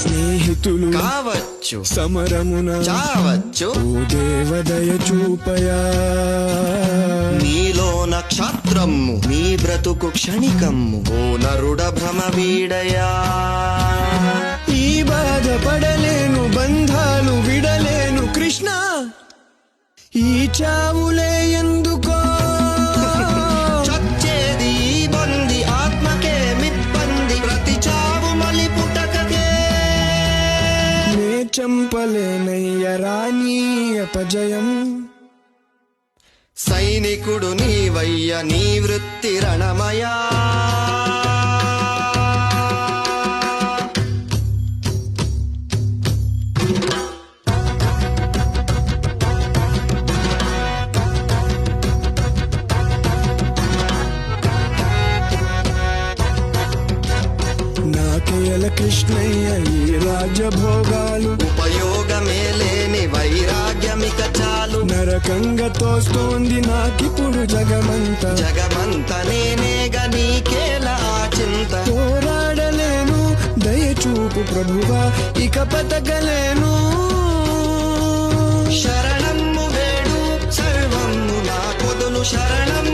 స్నేహితులు కావచ్చు, సమరమున చావచ్చు. ఓ దేవదయ చూపయా. నీలో నక్షత్రము, నీ బ్రతుకు క్షణికమ్ము. ఓ నరుడ భ్రమ వీడయా. ఈ బాధపడలేను, బంధాలు విడలేను కృష్ణ, ఈ చావులే ఎందుకో. చచ్చేది ఈ బంది, ఆత్మకే మిబ్బంది. ప్రతి చావు మలి పుటకకే. నే చంపలేనయ్య రాణి అపజయం. సైనికుడు నీవయ్య, నీ వృత్తి రణమయా. నాకేల కృష్ణయ్య ఈ రాజభోగాలు, ఉపయోగమే లేని వైరాగ్యమిక చాలు. నరకంగా తోస్తోంది నాకిప్పుడు జగమంతా. జగమంత నేనేగ, నీకేల ఆ చింత. పోరాడలేను దయచూపు ప్రభువా, ఇక బతకలేను. శరణమ్ము వేడు సర్వమ్ము నా పొదులు. శరణం